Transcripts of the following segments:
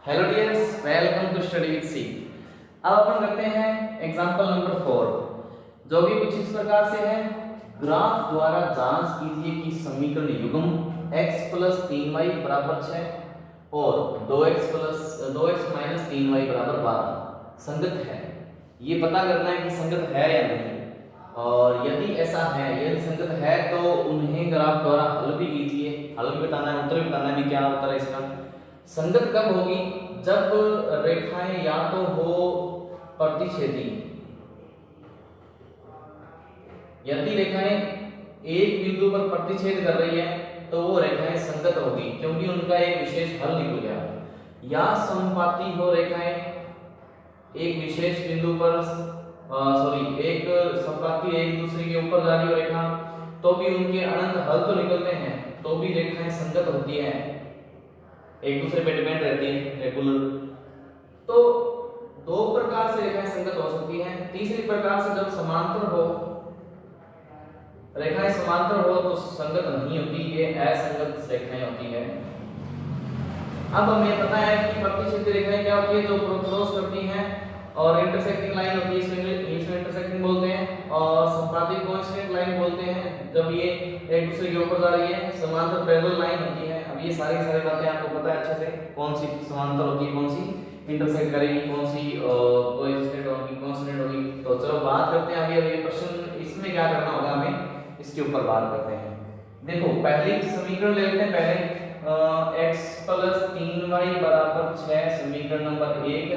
Hello dears, welcome to study with C. अब अपन करते हैं एग्जांपल नंबर 4, जो भी कुछ इस प्रकार से है। ग्राफ द्वारा जांच कीजिए कि समीकरण युग्म x + 3y = 6 और 2x - 3y = 12 संगत है। ये पता करना है कि संगत है या नहीं, और यदि ऐसा है, यदि संगत है तो उन्हें ग्राफ द्वारा हल भी कीजिए। हल भी बताना है, उत्तर भी बताना है कि क्या उत्तर है इसका। संगत कब होगी? जब रेखाएं या तो हो प्रतिच्छेदी, यदि रेखाएं एक बिंदु पर प्रतिच्छेद कर रही है तो वो रेखाएं संगत होगी, क्योंकि उनका एक विशेष हल निकल गया। या समपाती हो रेखाएं एक विशेष बिंदु पर, एक समपाती एक दूसरे के ऊपर जा रही हो रेखा, तो भी उनके अनंत हल तो निकलते हैं, तो भी रेखाएं संगत होती है, एक दूसरे पे डिपेंड रहती है रेगुलर। तो दो प्रकार से रेखाएं संगत हो सकती हैं। तीसरी प्रकार से जब समांतर हो, रेखाएं समांतर हो तो संगत नहीं होती, ये असंगत रेखाएं होती है। अब हमें पता है कि प्रतिच्छेदी रेखाएं क्या होती है, जो क्रॉस करती हैं, और इंटरसेक्टिंग लाइन होती है, इसमें इंग्लिश में इंटरसेक्टिंग बोलते हैं, और संपाती को स्ट्रेट लाइन बोलते हैं जब ये एक दूसरे के ऊपर जा रही है। समांतर पैरेलल लाइन होती है। अब ये सारी बातें आपको पता है अच्छे से, कौन सी समांतर होती है, कौन सी इंटरसेक्ट करेगी, कौन सी कोएफिशिएंट होगी, कांस्टेंट होगी। तो चलो बात करते हैं अभी ये प्रश्न, इसमें क्या करना होगा हमें, इसके ऊपर बात करते हैं। देखो पहले समीकरण ले लेते हैं। पहले x + 3y = 6 समीकरण नंबर 1,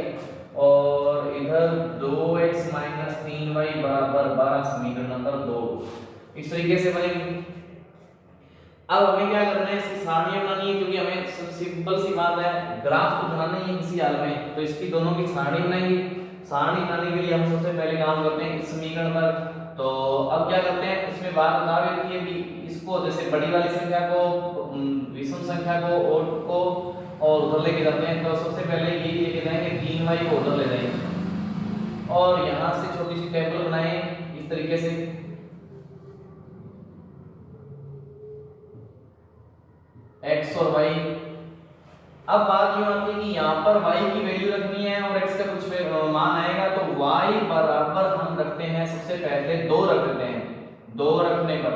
और इधर 2x - 3y = 12 समीकरण नंबर 2। इस तरीके से बनेगी। अब हमें क्या करना है, इसकी सारणियां बनानी है, क्योंकि हमें सिंपल सी बात है, ग्राफ तो बनाना ही है किसी हाल में, तो इसकी दोनों की सारणी बनाएंगे। सारणी बनाने के लिए हम सबसे पहले काम करते हैं इस समीकरण पर। तो अब क्या करते हैं, इसमें बात बता रही है कि इसको जैसे बड़ी वाली संख्या को, विषम संख्या को और उधर लेके जाते हैं। तो सबसे पहले ये लेके जाएंगे 3y को उधर ले जाएंगे, और यहाँ से छोटी सी टेबल बनाए इस तरीके से। x और y। अब बात यूं आती है कि यहाँ पर y की वैल्यू रखनी है और x का कुछ मान आएगा, तो y बराबर हम रखते हैं, सबसे पहले 2 रख देते हैं। 2 रखने पर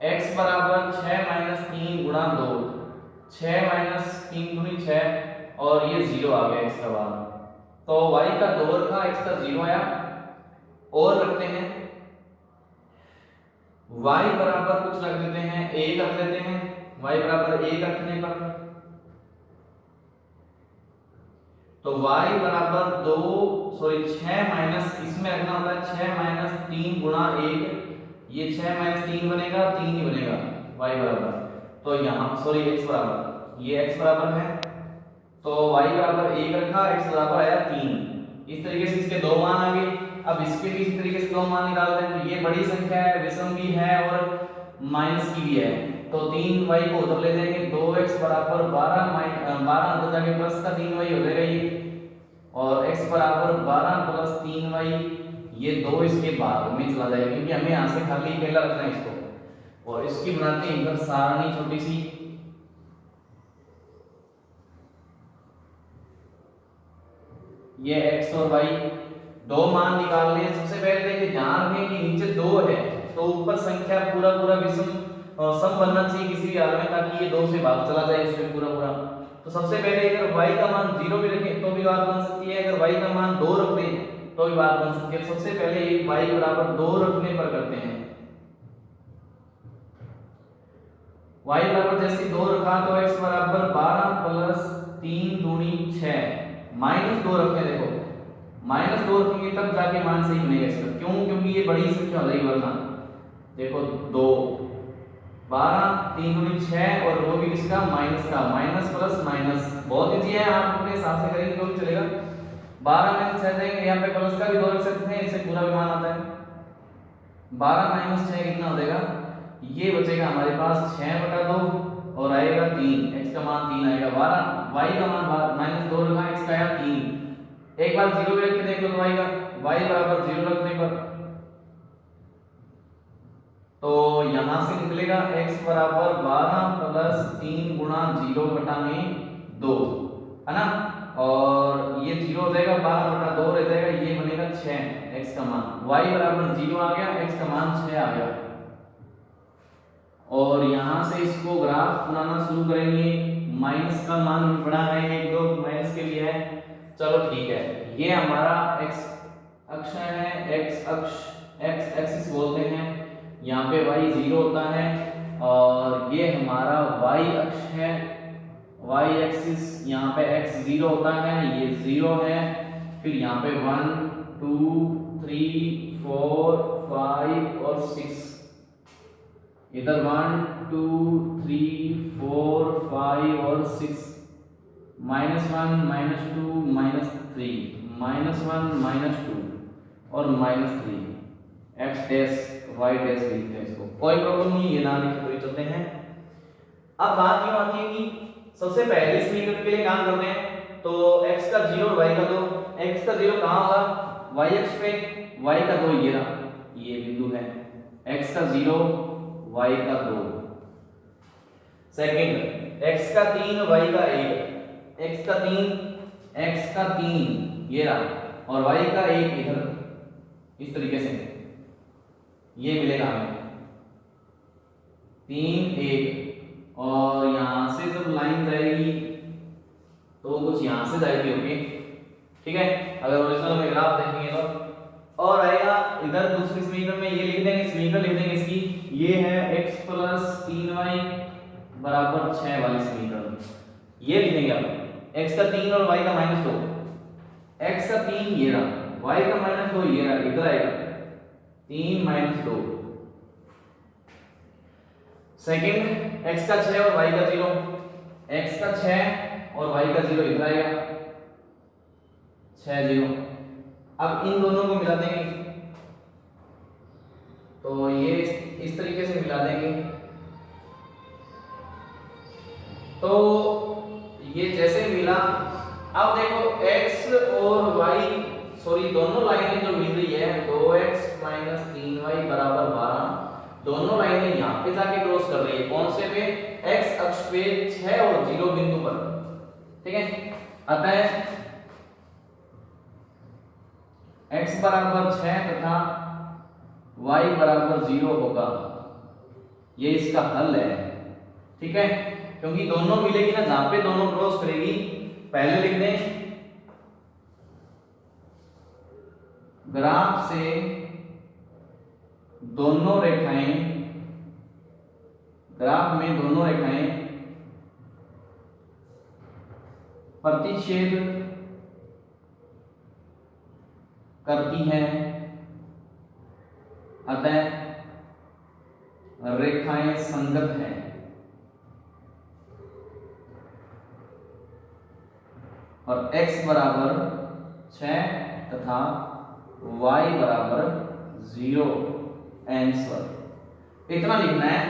x बराबर 6 - 3 × 2, 6 - 3 × 6, और ये 0 आ गया x का मान। तो y का 2 रखा, x का 0 आया। और रखते हैं y बराबर कुछ रख देते हैं, 1 रख देते हैं। y बराबर 1 रखने पर तो y बराबर 6 माइनस, इसमें रखना होता है 6 - 3 × 1, ये 6 - 3 बनेगा, 3 ही बनेगा y बराबर। तो यहाँ x बराबर, ये x बराबर है, तो y बराबर 1 रखा, x बराबर आया 3। इस तरीके से इसके दो मान आ गए। अब इसके भी इसी तरीके से दो मान निकालते हैं। तो ये बड़ी संख्या है, विषम भी है और माइनस की भी है, तो 3y को उधर ले जाएंगे। 2x बराबर 12 उधर जाके प्लस का 3y हो जाएगा ये, और x बराबर 12 + 3y, ये 2 इसके बाद में चला जाएगा, क्योंकि हमें यहाँ से खाली अकेला रखना है इसको। और इसकी बनाते हैं इधर सारणी छोटी सी। ये x और y दो मान निकालने हैं। सबसे पहले देखिए, ध्यान रखें कि नीचे 2 है, तो ऊपर संख्या पूरा विषम सम बनना चाहिए किसी भी हाल में, ताकि ये 2 से भाग चला जाए इसमें पूरा। तो सबसे पहले अगर y का मान 0 भी रखें तो भी बात बन सकती है, अगर y का मान 2 रख दें तो भी बात बन सकती है। सबसे पहले y बराबर 2 रखने पर करते हैं। y बराबर जैसे 2 रखा तो x बराबर 12 + 3 × 6 -2 रखते हैं। देखो -2 रखेंगे तब जाके मान सही बनेगा इसका। क्यों? क्योंकि ये बड़ी संख्या हो जाएगी वरना। देखो 2 12 3 × 6, और वो भी किसका, माइनस का, माइनस प्लस माइनस। बहुत ईजी है, आप अपने हिसाब से करेंगे तो भी चलेगा। 12 में से 6 जाएंगे, यहाँ पे प्लस का भी 2 रख सकते हैं, इससे पूरा भी मान आता है। 12 - 6 कितना हो जाएगा, ये बचेगा हमारे पास 6/2, और आएगा 3, x का मान 3 आएगा। 12 y का मान -2 रखा, x का आया 3। एक बार 0 भी रख के देख लो y का, y बराबर 0 रखने पर तो यहां से निकलेगा x बराबर 12 प्लस 3 गुणा 0 बटा में 2, है ना। और ये 0 हो जाएगा, 12 बटा 2 रह जाएगा, ये बनेगा 6 x का मान। y बराबर 0 आ गया, x का मान 6 आ गया। और यहां से इसको ग्राफ बनाना शुरू करेंगे। माइनस का मान भी बड़ा है, एक दो माइनस के लिए है। चलो ठीक है, ये हमारा x अक्ष है, x अक्ष x एक्सिस बोलते हैं। यहाँ पे y 0 होता है और ये हमारा y अक्ष है, y एक्सिस। यहाँ पे x 0 होता है, ये 0 है। फिर यहाँ पे 1 2 3 4 5 और 6, इधर 1 2 3 4 5 और 6, -1 -2 -3 -1 -2 और -3, x डैश y डैश लिखते हैं इसको, कोई प्रॉब्लम नहीं, ये ना लिख कोई चलते हैं। अब बात यूं आती है कि सबसे पहले समीकरण के लिए काम करते हैं। तो x का 0 और y का 2, x का 0 कहां होगा, y अक्ष पे, y का 2 ये रहा, ये बिंदु है, x का 0 y का 2। सेकंड, x का 3 y का 1, x का 3 ये रहा और y का 1 इधर, इस तरीके से ये मिलेगा हमें 3 1। और यहां से जब लाइन जाएगी तो कुछ यहां से जाएगी, ओके ठीक है। अगर ओरिजिनल में ग्राफ देखेंगे तो और आएगा इधर दूसरी समीकरण में, ये लिख देंगे, समीकरण लिख देंगे इसकी, ये है x प्लस 3y बराबर 6 वाली समीकरण, ये लिखेंगे आप। x का 3 और y का -2, x का 3 ये रहा, y का -2 ये रहा, इधर आएगा 3 -2। सेकंड, x का 6 और y का 0, x का 6 और y का 0 इधर आएगा 6 0। अब इन दोनों को मिला देंगे, तो ये इस तरीके से मिला देंगे। तो ये जैसे मिला, अब देखो x और y, सॉरी दोनों लाइनें जो मिल रही है 2x - 3y बराबर 12, दोनों लाइनें यहाँ पे जाके क्रॉस कर रही है, कौन से पे, x अक्ष पे 6 और 0 बिंदु पर, ठीक है। अतः x बराबर 6 तथा y बराबर 0 होगा, ये इसका हल है, ठीक है। क्योंकि दोनों मिलेगी ना, जहां पे दोनों क्रॉस करेगी, पहले लिख दें ग्राफ से दोनों रेखाएं, ग्राफ में दोनों रेखाएं प्रतिच्छेद करती हैं, अतः रेखाएं संगत हैं। और x बराबर 6 तथा y बराबर 0 आंसर इतना लिखना है।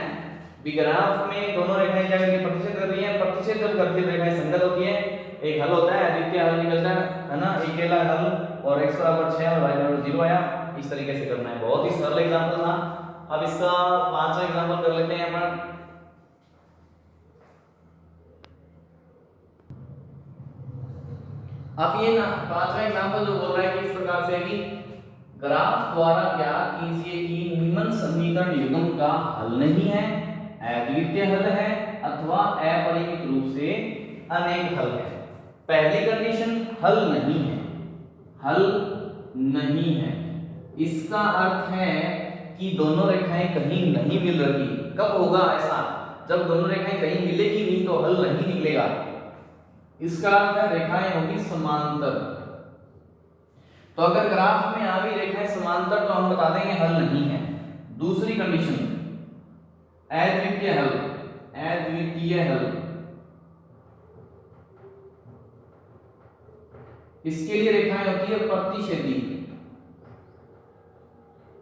ग्राफ में दोनों रेखाएं क्या करती है, प्रतिच्छेद कर रही हैं, प्रतिच्छेद जब करती है रेखाएं संगत होती है, एक हल होता है, अद्वितीय हल निकलता है ना, अकेला हल, और x बराबर 6 और y बराबर 0 आया। इस तरीके से करना है, बहुत ही सरल एग्जांपल था। अब इसका पांचवा एग्जांपल कर लेते हैं अपन। अब ये ना पांचवा एग्जांपल जो बोल रहा है कि इस प्रकार से कि ग्राफ द्वारा ज्ञात कीजिए कि निम्न समीकरण युग्म का हल नहीं है, अद्वितीय हल है अथवा अपरिमित रूप से अनेक हल है। पहली कंडीशन हल नहीं है, हल नहीं है, इसका अर्थ है कि दोनों रेखाएं कहीं नहीं मिल रही। कब होगा ऐसा, जब दोनों रेखाएं कहीं मिलेगी नहीं तो हल नहीं निकलेगा। इसका अर्थ है रेखाएं होगी समांतर। तो अगर ग्राफ में आ भी रेखाएं समांतर तो हम बता देंगे हल नहीं है। दूसरी कंडीशन अद्वितीय हल, अद्वितीय हल, इसके लिए रेखाएं होती है प्रतिच्छेदी,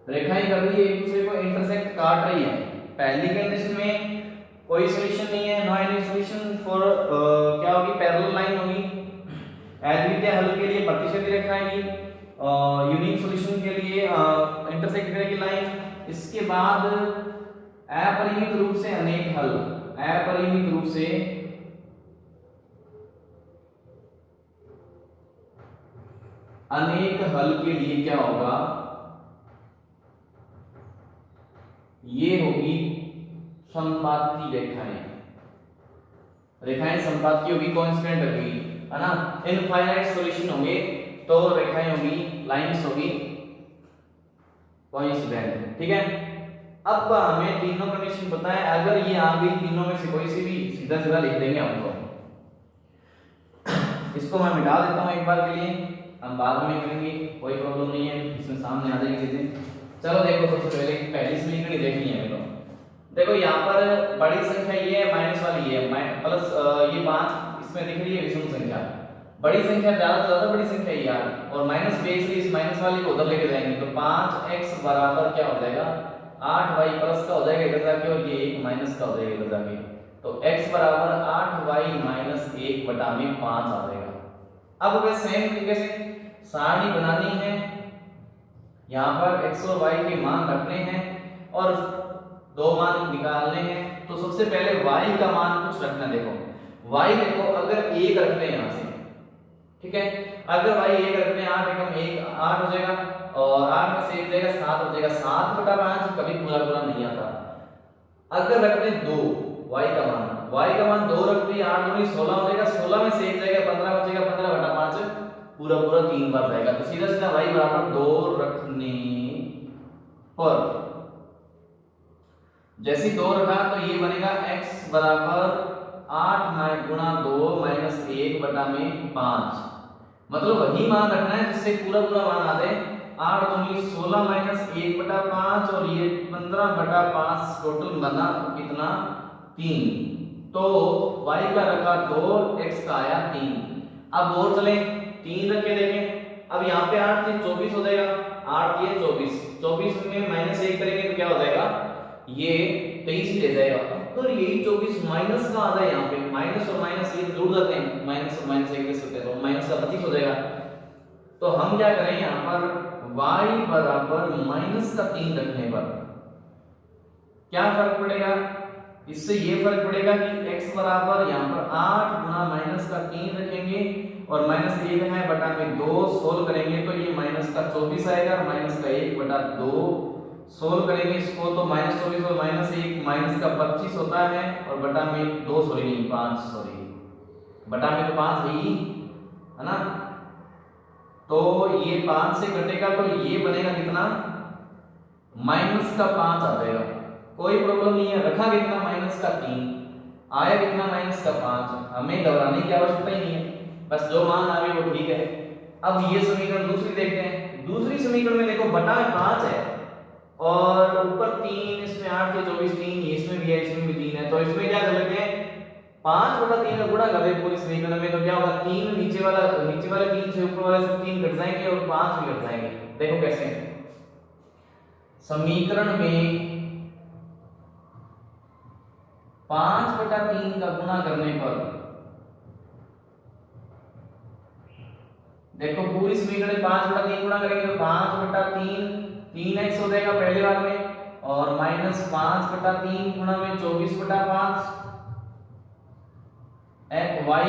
रेखाएं कर रही है एक दूसरे को इंटरसेक्ट काट रही है। पहली कंडीशन में कोई सॉल्यूशन नहीं है, नो एनी सॉल्यूशन फॉर क्या होगी, पैरेलल लाइन होगी। अद्वितीय हल के लिए प्रतिच्छेदी रेखा आएगी, यूनिक सॉल्यूशन के लिए इंटरसेक्ट करेगी लाइन। इसके बाद अपरिमित रूप से अनेक हल, अपरिमित रूप से अनेक हल के लिए क्या होगा, ये होगी संपाती रेखाएं, रेखाएं संपाती होगी, कांस्टेंट होगी, है ना, इनफाइनाइट सॉल्यूशन होंगे तो रेखाएं होगी, लाइंस होगी कोइंसिडेंट, ठीक है। अब हमें तीनों कंडीशन पता है, अगर ये आ गई तीनों में से कोई सी भी, सीधा सीधा लिख देंगे हम तो। इसको मैं मिटा देता हूं एक बार के लिए, हम बाद में करेंगे, कोई प्रॉब्लम नहीं है, इसमें सामने आ जाएगी चीजें। चलो देखो, सबसे पहले पहली समीकरण देखनी है मेरे को। देखो यहाँ पर बड़ी संख्या ये है, माइनस वाली ये है, प्लस ये 5 इसमें दिख रही है विषम संख्या, बड़ी संख्या ज्यादा से ज्यादा बड़ी संख्या ये यार, और माइनस पे इसलिए इस माइनस वाले को उधर लेके जाएंगे, तो 5x बराबर क्या हो जाएगा, 8y प्लस का हो जाएगा इधर जाके, और ये 1 माइनस का हो जाएगा इधर जाके, तो x बराबर 8y माइनस 1 बटा में 5 आ जाएगा। अब हमें सेम तरीके से सारणी बनानी है, यहाँ पर x और y के मान रखने हैं और दो मान निकालने हैं। तो सबसे पहले y का मान कुछ रखना, देखो y देखो अगर 1 रखते हैं यहाँ से, ठीक है, अगर y 1 रखते हैं, 8 एकम 1 8 हो जाएगा, और 8 में से 1 जाएगा 7 हो जाएगा, 7 बटा 5 कभी पूरा पूरा नहीं आता। अगर रखते हैं 2 y का मान 2 रखते हैं, 8 दूनी 16 हो जाएगा, 16 में से 1 जाएगा 15 बचेगा, 15 बटा 5 पूरा पूरा 3 बार जाएगा, तो सीधा सीधा y बराबर 2 रखने पर जैसे 2 रखा तो ये बनेगा x बराबर 8 गुणा 2 माइनस 1 बटा में 5, मतलब वही मान रखना है जिससे पूरा पूरा मान आ जाए, 8 दूनी 16 माइनस 1 बटा 5 और ये 15 बटा 5, टोटल बना कितना 3, तो y का रखा 2, x का आया 3। अब और चले 3 रख के देखें, अब यहाँ पे 8 से 24 हो जाएगा, 8 ये 24, 24 में माइनस 1 करेंगे तो क्या हो जाएगा, ये 23 ही रह जाएगा, तो यही 24 माइनस का आ जाए, यहाँ पे माइनस और माइनस ये जुड़ जाते हैं, माइनस और माइनस एक सकते हैं, तो माइनस का 25 हो जाएगा। तो हम क्या करें, यहाँ पर y बराबर माइनस का 3 रखने पर क्या फर्क पड़ेगा, इससे ये फर्क पड़ेगा कि x बराबर यहाँ पर 8 गुना माइनस का 3 रखेंगे और माइनस 1 है बटा में 2 सोल्व करेंगे तो ये माइनस का 24 आएगा, माइनस का 1 बटा 2 सोल्व करेंगे इसको तो माइनस 24 और माइनस 1 माइनस का 25 होता है, और बटा में 2 सॉरी नहीं 5 सॉरी बटा में तो 5 ही है ना, तो ये 5 से घटेगा तो ये बनेगा कितना, माइनस का 5 आ जाएगा, कोई प्रॉब्लम नहीं है, रखा कितना माइनस का 3 आया कितना माइनस का 5, हमें घबराने की आवश्यकता ही नहीं है, बस जो मान आ गए वो ठीक है। अब ये समीकरण दूसरी देखते हैं, दूसरी समीकरण में देखो बटा 5 है और ऊपर 3, इसमें 8 के 24 3, इसमें भी है इसमें भी 3 है, तो इसमें क्या कर लेते हैं 5 बटा 3 का गुणा कर दे पूरी समीकरण में, तो क्या होगा 3 नीचे वाले 3 से ऊपर वाले सब 3 घट जाएंगे और 5 भी घट जाएंगे। देखो कैसे, समीकरण में 5 बटा 3 का गुणा करने पर देखो पूरी समीकरण में 5 बटा 3 गुणा करेंगे तो 5 बटा 3 3x हो जाएगा पहले बार में, और माइनस 5 बटा 3 गुणा में 24 बटा 5 y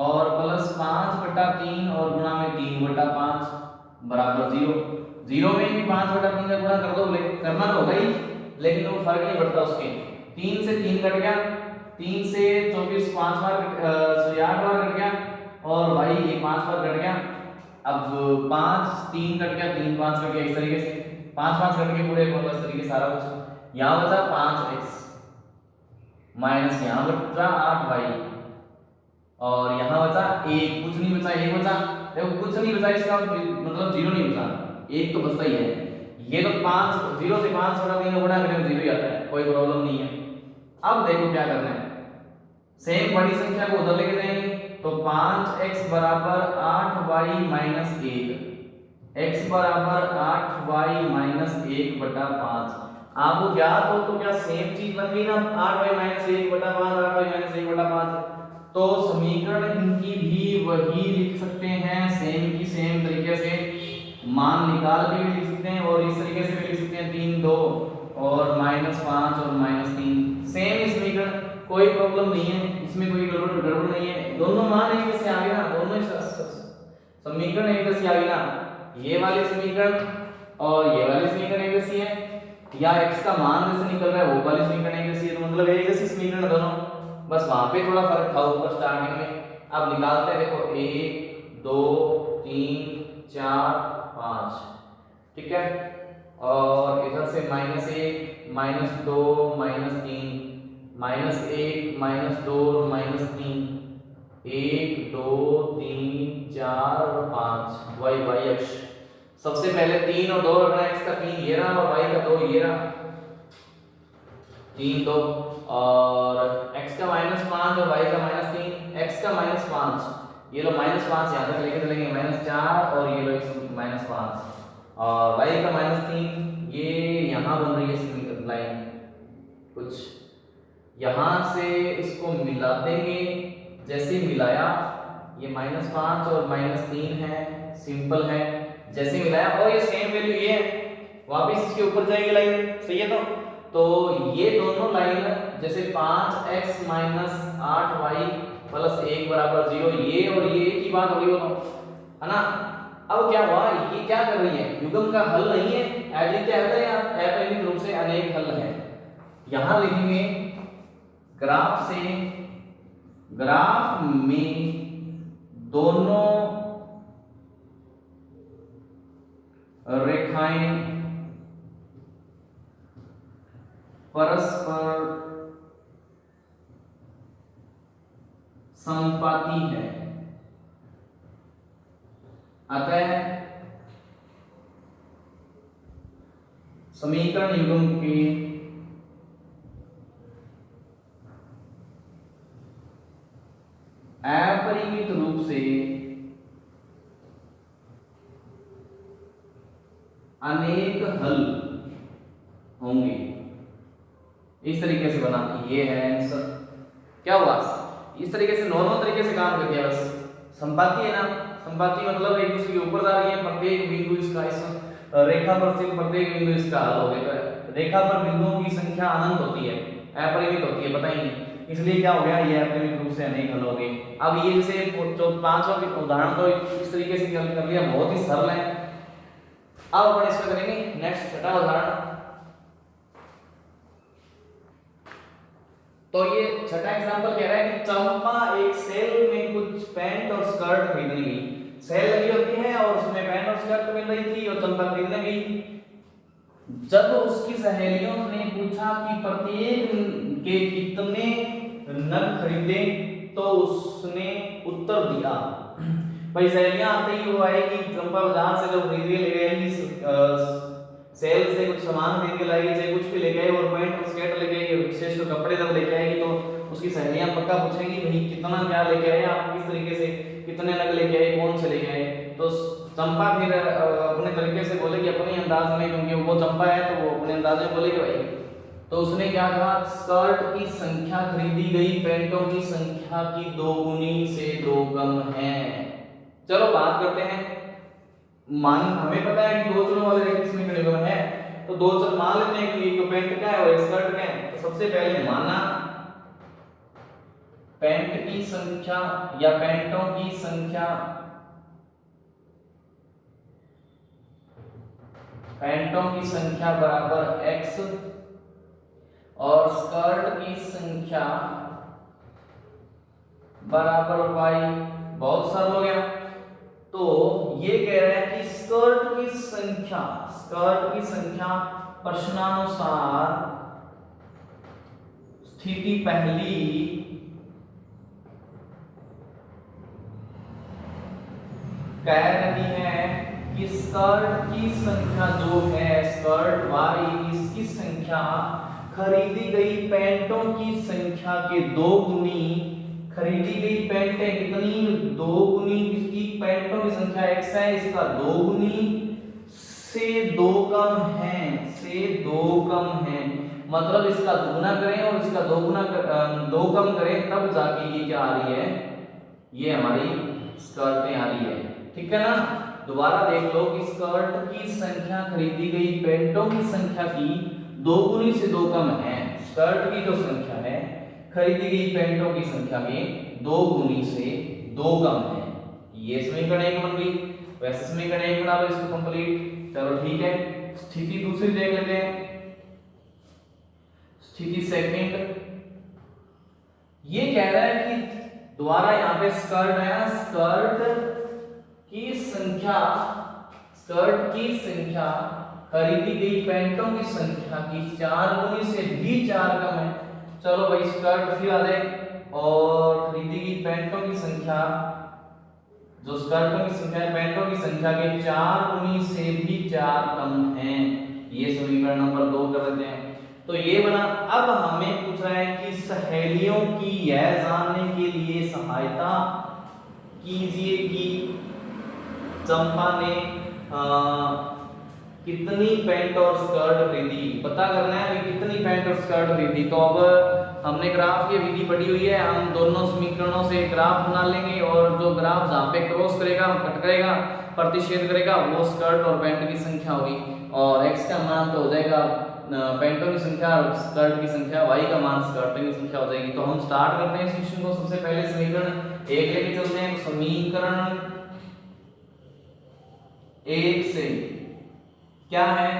और प्लस 5 बटा 3 और गुणा में 3 बटा 5 बराबर 0। 0 में भी 5 बटा 3 का गुणा कर दो, करना तो होगा ही, लेकिन वो फर्क नहीं पड़ता उसके, 3 से 3 कट गया, 3 से 24 5 बार 8 बार कट गया, और y ये 5 बार कट गया, अब 5 3 कट गया, 3 5 कट गया, इस तरीके से 5 5 कट के पूरे इस तरीके सारा कुछ, यहाँ बचा 5x माइनस यहाँ बचा 8y और यहाँ बचा 1, कुछ नहीं बचा, 1 बचा, देखो कुछ नहीं बचा, इसका मतलब 0 नहीं बचा, 1 तो बचता ही है, ये तो 5 0 से 5 बटा 3 गुणा करें तो 0 ही आता है, कोई प्रॉब्लम नहीं है। अब देखो क्या करना है, सेम बड़ी संख्या को उधर लेके जाएंगे, तो 5x बराबर 8y माइनस 1, x बराबर 8y माइनस 1 बटा 5, आपको ज्ञात हो तो क्या सेम चीज बन गई ना, 8y माइनस 1 बटा 5, 8y माइनस 1 बटा 5, तो समीकरण इनकी भी वही लिख सकते हैं, सेम की सेम तरीके से मान निकाल के भी लिख सकते हैं और इस तरीके से भी लिख सकते हैं, 3 2 और -5 और -3 सेम समीकरण, कोई प्रॉब्लम नहीं है इसमें, कोई गड़बड़ नहीं है, दोनों मान एक जैसे आ गए ना, दोनों समीकरण एक जैसे आ गए ना, ये वाली समीकरण और ये वाली समीकरण एक जैसी है, या x का मान जैसे निकल रहा है वो वाली समीकरण एक जैसी है, तो मतलब एक जैसी समीकरण दोनों, बस वहां पे थोड़ा फर्क था ऊपर स्टार्टिंग में। अब निकालते हैं, देखो 1 2 3 4 5, ठीक है, और इधर से -1 -2 -3 -1 -2 -3 1 2 3 4 और 5 y अक्ष। सबसे पहले 3 और 2 रखना है, x का 3 ये रहा और y का 2 ये रहा, 3 2, और x का -5 और y का -3, x का -5 ये लो -5 यहाँ तक लेके चलेंगे, -4 और ये लो -5, और y का -3 ये यहाँ बन रही है लाइन कुछ, यहाँ से इसको मिला देंगे, जैसे मिलाया ये -5 और -3 है, सिंपल है, जैसे मिलाया और ये सेम वैल्यू ये है, वापस इसके ऊपर जाएगी लाइन, सही है, तो ये दोनों लाइन जैसे 5x - 8y + 1 = 0, ये और ये एक ही बात हो गई दोनों, है ना। अब क्या हुआ, ये क्या कर रही है, युग्म का हल नहीं है, अद्वितीय हल है या अपरिमित रूप से अनेक हल है। यहां लिखेंगे ग्राफ से, ग्राफ में दोनों रेखाएं परस्पर समपाती है, अतः समीकरण युग्म के अपरिमित रूप से अनेक हल होंगे। इस तरीके से बना, ये है आंसर। क्या हुआ, इस तरीके से नॉर्मल तरीके से काम कर दिया, बस संपाती है ना, संपाती मतलब एक दूसरे के ऊपर जा रही है, प्रत्येक बिंदु इसका, इस रेखा पर स्थित प्रत्येक बिंदु इसका हल हो गया। रेखा पर बिंदुओं की संख्या अनंत होती है, अपरिमित होती है, पता ही नहीं, इसलिए क्या हो गया, ये अपरिमित रूप से अनेक हल हो गए। अब ये जैसे जो पांचों उदाहरण तो इस तरीके से कर लिया, बहुत ही सरल है। अब अपन इसमें करेंगे नेक्स्ट छठा उदाहरण। तो ये छठा एग्जांपल कह रहा है कि चंपा एक सेल में कुछ पैंट और स्कर्ट खरीदने गई। सेल लगी होती है और उसमें पैंट और स्कर्ट मिल रही थी और चंपा खरीदने गई। जब उसकी सहेलियों ने पूछा कि प्रत्येक के कितने नग खरीदे, तो उसने उत्तर दिया, भाई सहेलियां आते ही वो आएगी, चंपा बाजार से जो खरीद के ले आएगी, सेल से कुछ सामान खरीद के लाएगी, चाहे कुछ भी लेके आए, और पैंट और स्कर्ट लेके आएगी, विशेष तो कपड़े जब लेके आएगी तो उसकी सहेलियां पक्का पूछेंगी भाई कितना क्या लेके आए आप, किस तरीके से कितने नग लेके आए, कौन से लेके आए। तो चंपा फिर अपने तरीके से बोलेगी, अपने अंदाज में, क्योंकि वो चंपा है तो वो अपने अंदाज में बोलेगी भाई। तो उसने क्या कहा, स्कर्ट की संख्या खरीदी गई पैंटों की संख्या की 2 गुनी से 2 कम है। चलो बात करते हैं, मान हमें पता है कि 2 चरों वाले रेखा समीकरण युग्म है, तो 2 चर मान लेते हैं कि एक पैंट का है और एक स्कर्ट का है। तो सबसे पहले माना पैंट की संख्या या पैंटों की संख्या, पैंटों की संख्या बराबर x और स्कर्ट की संख्या बराबर y। बहुत सरल हो गया। तो ये कह रहा है कि स्कर्ट की संख्या प्रश्नानुसार स्थिति पहली कह रही है कि स्कर्ट की संख्या जो है, स्कर्ट y, इसकी संख्या खरीदी गई पैंटों की संख्या के 2 गुनी, खरीदी गई पैंटें कितनी, 2 गुनी, इसकी पैंटों की संख्या x है, इसका 2 गुनी से 2 कम है, से 2 कम है, मतलब इसका दुगुना करें और इसका 2 गुना 2 कम करें, तब जाके ये क्या आ रही है, ये हमारी स्कर्टें आ रही है। ठीक है ना। दोबारा देख लो कि स्कर्ट की संख्या खरीदी गई पैंटों की संख्या की 2 गुनी से 2 कम है, स्कर्ट की जो संख्या है खरीदी गई पैंटों की संख्या में 2 गुनी से 2 कम है। ये समीकरण 1 बन गई। वैसे समीकरण 1 बना लो इसको कंप्लीट। चलो ठीक है, स्थिति दूसरी देख लेते हैं। स्थिति सेकंड, ये कह रहा है कि दोबारा यहाँ पे स्कर्ट है, स्कर्ट की संख्या खरीदी गई पैंटों की संख्या की 4 गुनी से भी 4 कम है। चलो भाई स्कर्ट फिर आ जाए, और खरीदी गई पैंटों की संख्या, जो स्कर्टों की संख्या है पैंटों की संख्या के 4 गुनी से भी 4 कम है। ये समीकरण नंबर 2 कर देते हैं। तो ये बना। अब हमें पूछ रहा है कि सहेलियों की यह जानने के लिए सहायता कीजिए कि चंपा ने कितनी पैंट और स्कर्ट खरीदी। पता करना है कि कितनी पैंट और स्कर्ट खरीदी। तो अब हमने ग्राफ की विधि पढ़ी हुई है, हम दोनों समीकरणों से ग्राफ बना लेंगे, और जो ग्राफ जहाँ पे क्रॉस करेगा, कट करेगा, प्रतिच्छेद करेगा, वो स्कर्ट और पैंट की संख्या होगी। और x का मान तो हो जाएगा पैंटों की संख्या और स्कर्ट की संख्या, y का मान स्कर्टों की संख्या हो जाएगी। तो हम स्टार्ट करते हैं इस क्वेश्चन को। सबसे पहले समीकरण 1 लेके चलते हैं। समीकरण 1 से क्या है,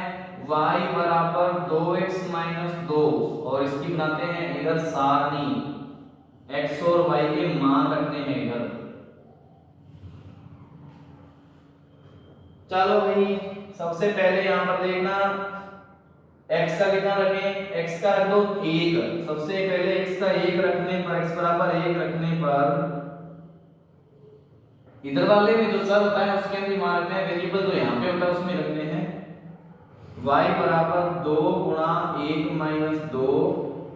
y बराबर 2x माइनस 2, और इसकी बनाते हैं इधर सारणी, x और y के मान रखने हैं इधर। चलो भाई सबसे पहले यहां पर देखना x का कितना रखें, x का रख दो 1। सबसे पहले x का 1 रखने पर, x बराबर 1 रखने पर इधर वाले में जो चर होता है उसके अंदर मान रखते हैं, वेरिएबल जो यहाँ पे होता है उसमें रखने हैं y बराबर 2 गुणा 1 माइनस 2,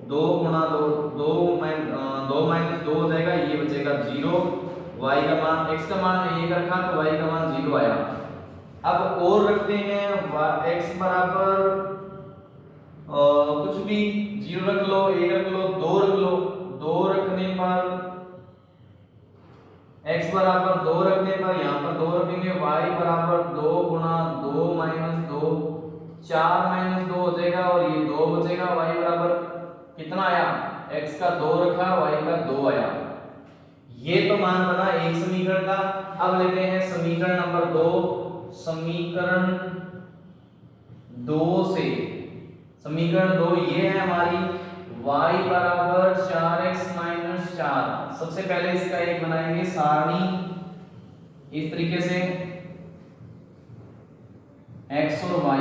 2 गुणा 2 माइनस 2 हो जाएगा, ये बचेगा 0। y का मान, x का मान 1 रखा तो y का मान 0 आया। अब और रखते हैं x बराबर कुछ भी 0 रख लो, 1 रख लो, 2 रख लो। 2 रखने पर x बराबर 2 रखने पर यहाँ पर 2 रखेंगे, y बराबर 2 गुणा 2 माइनस 2, 4 माइनस 2 हो जाएगा, और ये 2 बचेगा। y बराबर कितना आया, x का 2 रखा, y का 2 आया। ये तो मान बना एक समीकरण का। अब लेते हैं समीकरण नंबर 2। समीकरण 2 से, समीकरण 2 ये है हमारी, y बराबर 4x माइनस 4। सबसे पहले इसका एक बनाएंगे सारणी इस तरीके से, x और y।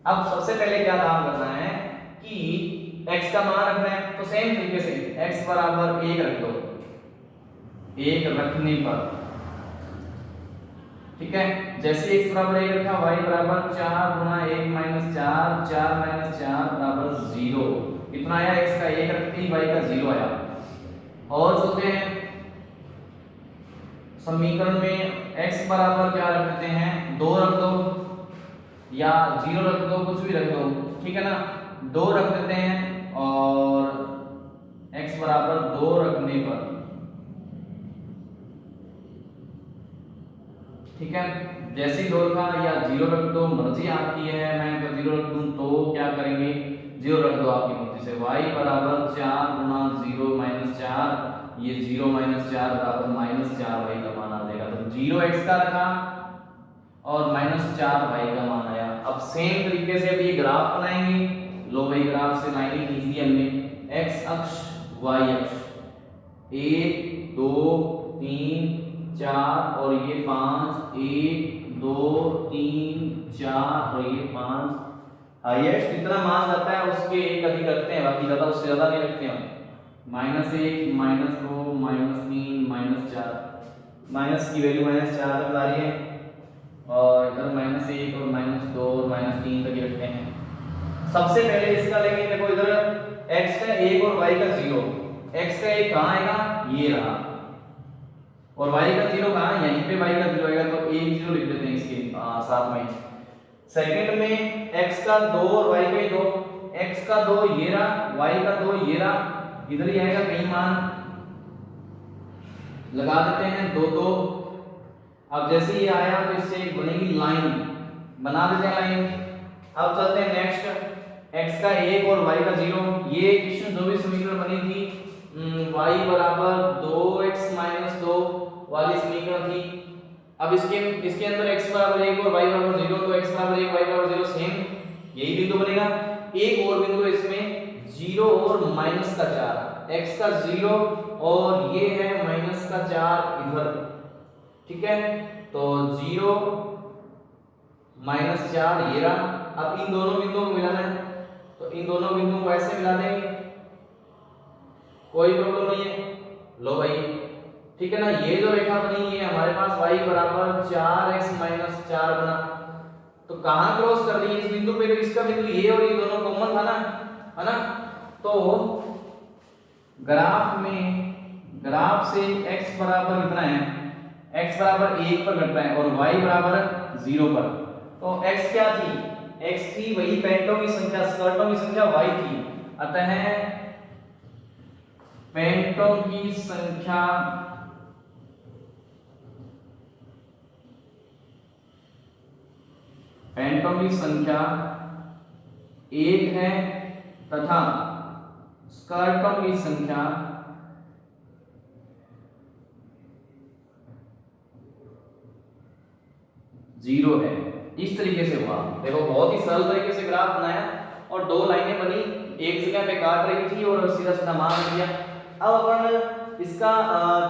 अब सबसे पहले क्या काम करना है कि x का मान रखना है, तो सेम तरीके से x बराबर 1 रख दो। 1 रखने पर ठीक है, जैसे x बराबर 1 रखा, y बराबर 4 गुणा 1 माइनस 4, 4 माइनस 4 बराबर 0। कितना आया, x का 1 रखते ही y का 0 आया। और चलते हैं समीकरण में, x बराबर क्या रख देते हैं, 2 रख दो या 0 रख दो, कुछ भी रख दो, ठीक है ना। 2 रख देते हैं, और x बराबर 2 रखने पर, ठीक है, जैसे ही 2 रखा या 0 रख दो, मर्जी आपकी है। मैं अगर 0 रख दूं तो क्या करेंगे, 0 रख दो आपकी मर्जी से। y बराबर 4 गुणा 0 माइनस 4, ये 0 माइनस 4 बराबर माइनस 4 y का मान आ जाएगा। तो 0 x का रखा और माइनस 4 y का मान आया। अब सेम तरीके से अभी ग्राफ बनाएंगे। लो भाई ग्राफ से लाइनें खींच दी हमने, x अक्ष y अक्ष, 1 2 3 4 और ये 5, 1 2 3 4 और ये 5। हाईएस्ट जितना मान जाता है उसके एक अधिक रखते हैं, बाकी ज्यादा उससे ज्यादा नहीं रखते हैं। -1 -2 -3 -4, माइनस की वैल्यू -4 तक आ रही है, और इधर -1 और -2 और -3 तक ही रखते हैं। सबसे पहले इसका लेंगे, देखो इधर x का 1 और y का 0। x का 1 कहाँ आएगा, ये रहा, और y का 0 कहाँ, यहीं पे y का 0 आएगा, तो 1 0 लिख देते हैं इसके साथ में। सेकंड में x का 2 और y का 2, x का 2 ये रहा, y का 2 ये रहा, इधर ही आएगा कहीं मान, लगा देते हैं 2 2। अब जैसे ये आया तो इससे एक बनेगी लाइन, बना देते हैं लाइन। अब चलते हैं नेक्स्ट, x का 1 और y का 0। ये इक्वेशन जो भी समीकरण बनी थी y बराबर 2x - 2 वाली समीकरण थी। अब इसके अंदर x बराबर 1 और y बराबर 0, तो x बराबर 1 y बराबर 0 सेम यही बिंदु बनेगा। एक और बिंदु इसमें 0 और -4, x का 0 और ये है -4 इधर, ठीक है। तो 0 -4 ये रहा। अब इन दोनों बिंदुओं को मिलाना है, तो इन दोनों बिंदुओं को ऐसे मिला देंगे, कोई प्रॉब्लम नहीं है। लो भाई, ठीक है ना। ये जो रेखा बनी है हमारे पास y बराबर 4x - 4 बना, तो कहां क्रॉस कर रही है? इस बिंदु पे। तो इसका बिंदु ये और ये दोनों कॉमन था ना, है ना। तो ग्राफ से x बराबर कितना है, x बराबर 1 पर घट रहा है और y बराबर 0 पर। तो x क्या थी? x थी वही पेंटों की संख्या, स्कर्टों की संख्या y थी। अतः पेंटों की संख्या एक है तथा स्कर्टों की संख्या 0 है। इस तरीके से हुआ। देखो बहुत ही सरल तरीके से ग्राफ बनाया और दो लाइनें बनी, एक जगह पे काट रही थी और सीधा सीधा मान दिया। अब अपन इसका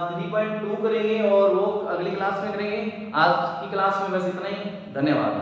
3.2 करेंगे और वो अगली क्लास में करेंगे। आज की क्लास में बस इतना ही। धन्यवाद।